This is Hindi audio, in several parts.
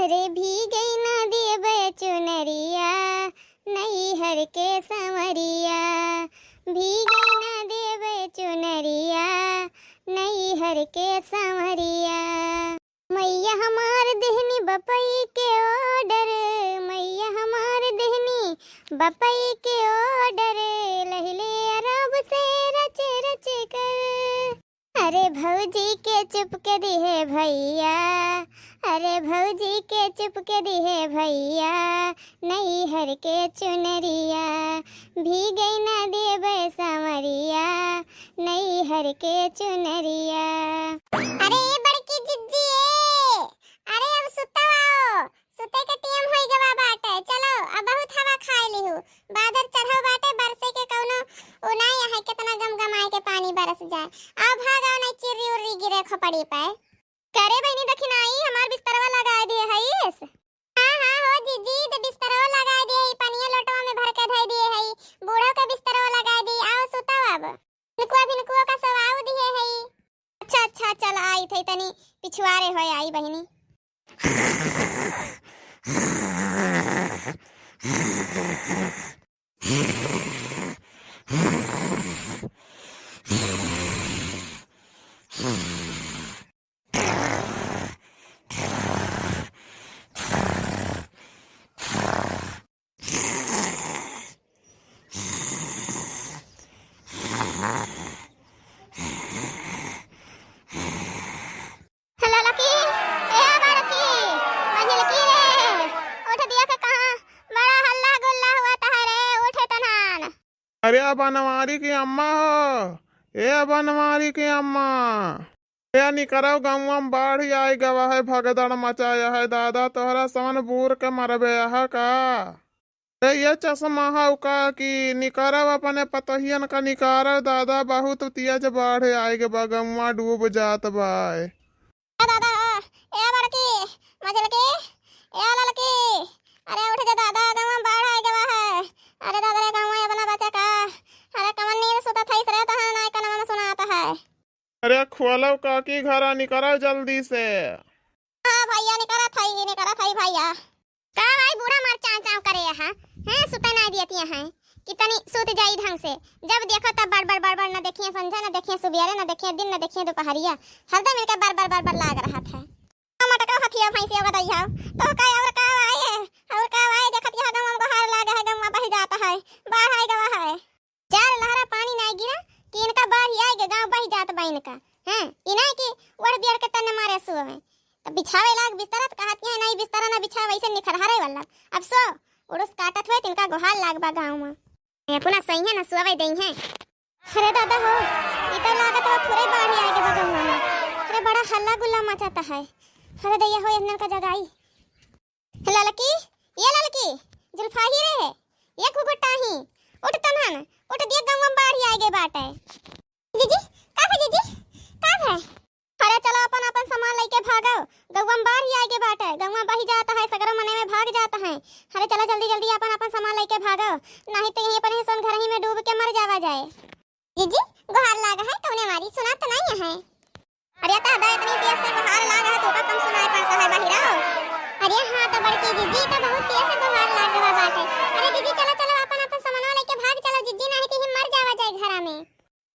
अरे भीगई नदी चुनरिया नैहर के संवरिया, भीगई नदी चुनरिया नैहर के संवरिया। मैया हमार देहनी बपई के ऑर्डर, मैया हमार देहनी बपई के ऑर्डर, लहिले अरब से रच रच कर। अरे भौजी के चुप के दिहे भैया, अरे भौजी के चुप के दिहे भैया, नैहर के चुनरिया भीगई न देबै संवरिया, नैहर के चुनरिया। अरे ये बड़की जिज्जी अरे अब सुतवाओ, सुते के टाइम होई गवा बाटे। चलो अब बहुत हवा खाए लिहु, बादल चढ़ो बाटे, बरसे के कौनो उनाई है कितना गमगमाए के पानी बरस जाए। अब भागाओ नहीं चिर्री उर्री गिरे खपड़ी पे। करे बहनी दखिनाई हमार बिस्तरवा लगा दिए हईस। हां हां हो जीजी तो बिस्तरवा लगा दिए हई, पनिया लोटवा में भर के धई दिए हई, बूढ़ो के बिस्तरवा लगा दी। आओ सुताओ अब, नुकुआ का सवाऊ दिए हई। अच्छा अच्छा चल आई थई तनी पिछवारे होय आई बहनी। अरे बनवारी की अम्मा हो, ए बनवारी की अम्मा, ये निकरो गौवा में बाढ़ आई गवा है, भगदड़ मचाया है दादा, तोहरा समन बूर के मरबे है का। ये चश्मा है का कि निकरो अपने पतहियन का निकारो दादा, बहुत तेज बाढ़ आई गवा, गौवा डूब जात बाय। दादा ए बड़की मजलकी ए ललकी, अरे उठ जा दादा, गौवा में बाढ़ आई गवा है। अरे दादा रे गौवा अपना बचा का, अरे कमन नींद सुता थई रहता है ना, कनमा में सुनाता है। अरे खोलो काकी घरा निकरो जल्दी से। हां भैया निकरा थई भैया। का भाई बूढ़ा मार चाव चाव करे है, हैं सुते ना दियती है, कितनी सूत जाई ढंग से, जब देखो तब बड़ ना देखिए संझा, ना देखिए सुबेरे, ना देखिए दिन, ना देखिए दोपहरिया, हरदम मिलकर बड़ लाग रहा था। मटका हथिया भैंसिया बताइया तो का और का आए देखत यहां गांव में हार लागे है, गांव बह जाता है, बाढ़ आई गवा है। चार लहरा पानी नहीं गिरा कि इनका बाढ़ आई के गांव बह जात बा इनका। हैं इना की वड़ बियर के तने मारे सुवे में तो बिछावे लाग बिस्तर कहत है, नहीं बिस्तर ना बिछावे ऐसे निखरहारे वाला। अब सो उड़स काटत हुए तिनका गोहाल लाग बा गांव में, ये पुना सही है ना सुवे देई है। अरे दादा हो ई तो लागत हो पूरे बाढ़ आई के गांव में, अरे बड़ा हल्ला गुल्ला मचाता है। अरे दैया हो इन्नन का जगाई ललकी, ये ललकी जुल्फाही रे ये खुगटाही उठ तनहन, उठ दिए गांव में बाढ़ आई गे बाटे। जीजी का है जीजी का है? अरे चलो अपन अपन सामान लेके भागो, गांव में बाढ़ आई गे बाटे, गांव में बह जाता है, सगरो मने में भाग जाता है। अरे चलो जल्दी जल्दी अपन अपन सामान लेके भागो, नहीं तो यहीं पर ही सोन घर ही में डूब के मर जावा जाए। जीजी गोहार लागा है कौने मारी, सुना तो नहीं है। अरे ता दा इतनी तेज से गोहार लागा है तो का कम सुनाई पड़ता है बाहिराओ। अरे हां तो बड़की जीजी तो बहुत तेज से गोहार लाग रहा बाटे। अरे जीजी चलो चलो अपन अपन सामान लेके भाग चलो, जीजी नहीं तो ही मर जावा जाए घरा में।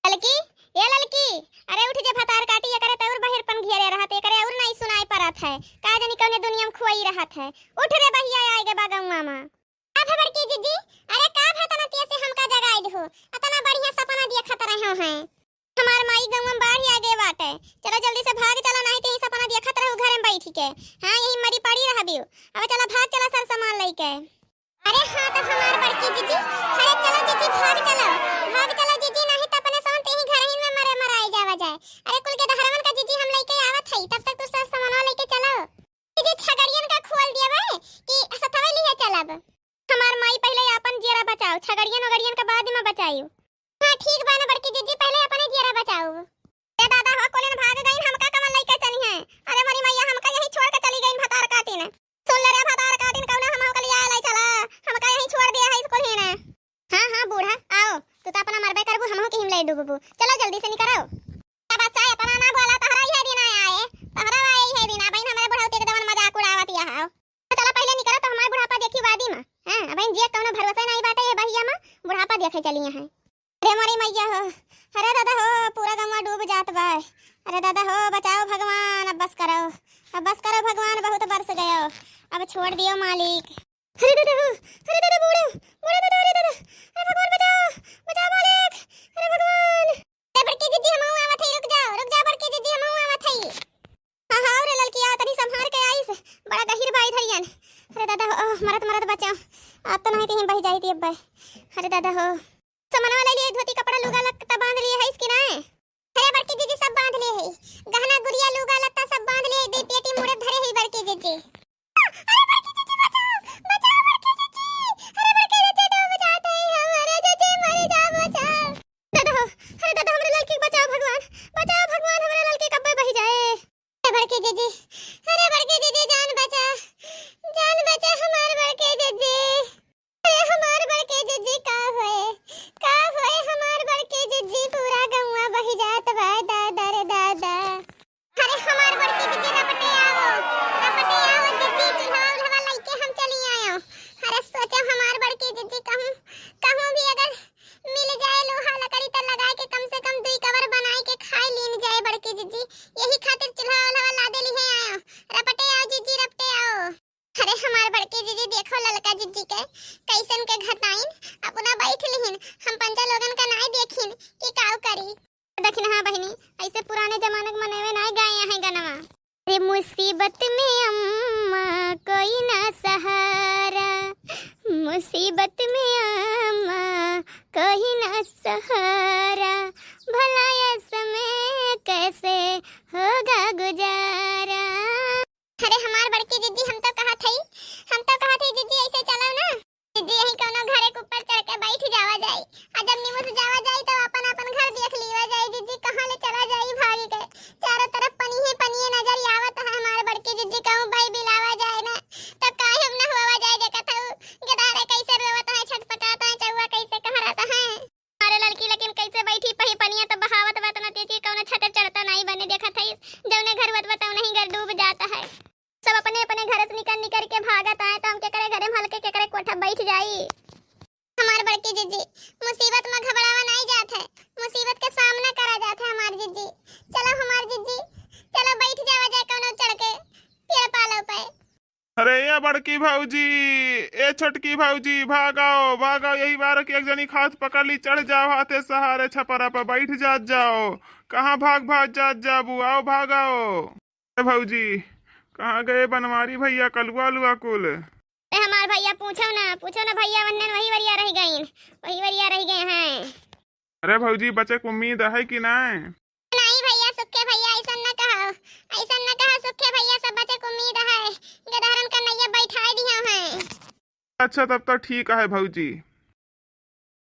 ललकी ये ललकी अरे उठ जे भतार काटी ये करे तौर बहिर पन घेरे रहत, ये करे और नहीं सुनाई पड़त है, का जानी कौने दुनिया में खोई रहत है। उठ रे बहिया आए गे बागवा में। का बड़की जीजी अरे का भतना तेज से हमका जगाई दहो, इतना बढ़िया सपना देखत रहे हैं। हमार माई गांव में बाढ़ आ गए बाटे, चलो जल्दी से भाग चलो, नहीं तो यही सपना देखत रहू घर में बैठ के। हां यही मरी पड़ी रहबियो, अब चलो भाग चलो सर सामान लेके। अरे हां तो हमार बड़की जीजी, अरे चलो जीजी भाग चलो जीजी, नहीं तो अपने साथ यही घर ही में मराई जावा जाए। अरे कुल के दहरवन का जीजी हम लेके आवत हई, तब तक तू सब सामान लेके चलो। जीजी छगड़ियन का खोल दिया बे कि सतवे लिए चलब। हमार माई पहले अपन जेरा बचाओ, छगड़ियन वगड़ियन के बाद में बचाइयो। हां ठीक बा ना बड़की जीजी, पहले अपने जेरा बचाओ। ए दादा हो कोले न भाग गईन, हमका कमन लेके चली है। अरे मरी मैया हमका यही छोड़ के चली गईन भतार काटिन, सुन ले रे भतार काटिन कौन हम के लिए लाई चला, हमका यही छोड़ दिया है इसको ही ना। हां हां बूढ़ा आओ, तू तो अपना मरबे करबू, हमहु के हिम ले डूबबू, चलो जल्दी से निकरो। का बच्चा इतना ना बोला, तहरा यही दिन आए तहरा यही दिन आ बहन, हमारे बुढ़ाऊ के दवन मजाक उड़ावत या आओ। बर्बादी में। हां अब जे कौनो भरोसा नहीं बाटे ये भैया में बुढ़ापा देखे चलिए हैं। अरे मोरी मैया हो, अरे दादा हो, पूरा गंवा डूब जात बा। अरे दादा हो, बचाओ भगवान, अब बस करो भगवान, बहुत बरस गयो, अब छोड़ दियो मालिक। अरे दादा हो, अरे दादा बूढ़े बूढ़े दादा, अरे दादा, अरे भगवान बचाओ मालिक, अरे भगवान। अरे बड़की जीजी हम आवत हई, रुक जा बड़की जीजी हम आवत हई। हां हां रे ललकिया तनी संभार के आईस, बड़ा गहिर बाई धरियन। अरे दादा हो, मरत बचाओ, आप तो नहीं कहीं बह जाई थी अब। अरे दादा हो, सामान वाला लिए धोती कपड़ा लुगा लत्ता बांध लिए है इसकी ना। अरे बड़की जीजी सब बांध लिए है, गहना गुड़िया लुगा लत्ता सब बांध लिए, दे पेटी मुड़े धरे है बड़की जीजी। अरे बड़की जीजी बचाओ बड़की जीजी, अरे बड़की जीजी डूब जाते हैं हमारे जीजी, मर जा बचाओ। दादा हो, अरे दादा हमरे लड़की बचाओ भगवान हमरे लड़की कब बह जाए। अरे बड़की जीजी, अरे बड़की जीजी जान बचा हमार बड़की जीजी, अरे हमार बड़की जीजी का होए हमार बड़की जीजी, पूरा गंवा बह जात बा दादा रे दादा। अरे हमार बड़की जीजी रपटे आओ जीजी, चूल्हा उल्हा लेके हम चली आयो। अरे सोचो हमार बड़की जीजी कहूं भी अगर मिल जाए लोहा लकड़ी त लगा के कम से कम 2 कवर बनाई के खाई लीन जाए बड़की जीजी, यही खातिर चूल्हा उल्हा ला दे लिए आयो। रपटे आओ जीजी रपटे आओ। अरे हमार बड़की जीजी देखो ललका जीजी के कैसन के घटाइन अपना बैठ लिहिन, हम पंजा लोगन का नहीं देखिन कि काव करी। देखिन हां बहिनी, ऐसे पुराने जमाने के मनेवे नहीं गाए हैं गनवा। अरे मुसीबत में अम्मा कोई ना सहारा, मुसीबत में अम्मा कोई ना सहारा, भला ये समय कैसे होगा गुजारा। अरे हमार बड़की जीजी हम तो कहा थी जीजी ऐसे चलो ना जीजी, यही कोनो घरे के ऊपर चढ़ के बैठ जावा जाए, और जब निमुस जावा जाए तो अपन घर देख लीवा जाए जीजी, कहां ले चला जाई भागी के, चारों तरफ पनी नजर आवत है। हमार बड़की जीजी कहूं भाई बिलावा जाए ना तो काहे हम ना होवा जाए, देखत हूं गदारे कैसे रोवत है, छटपटाता है, चौवा कैसे कहराता है। अरे लड़की लेकिन कैसे बैठी पनिया तो बहावत बा, तो तेजी कोनो छत चढ़ता नहीं बने, देखत है जौने घर बताओ नहीं घर डूब जाता है। सब अपने घर से निकल के भागत आए, तो हम के करे घरे में हल्के के करे कोठा बैठ जाई। हमार बड़की जीजी मुसीबत में घबरावा नहीं जात है, मुसीबत के सामना करा जात है हमार जीजी। चलो हमार जीजी, चलो बैठ जावा जाए कोनो चढ़ के पेड़ पालो पे। अरे ये बड़की भौजी, ए छोटकी भौजी, भागाओ, यही बार की एक जनी हाथ पकड़ ली, चढ़ जाओ हाथे सहारे छपरा पर बैठ जाओ। कहाँ भाग जात जाबू, आओ भागाओ। भौजी कहाँ गए बनवारी भैया, कलुआ लुआ कुल? अरे हमार भैया पूछो ना भैया, वन्नन वही वरिया रह गए हैं। अरे भौजी बचे को उम्मीद है कि नहीं? नहीं भैया, सुखे भैया ऐसा न कहो सुखे भैया, सब बचे को उम्मीद है, गदारन का नैया बैठा दिया है। अच्छा तब तो ठीक है भौजी।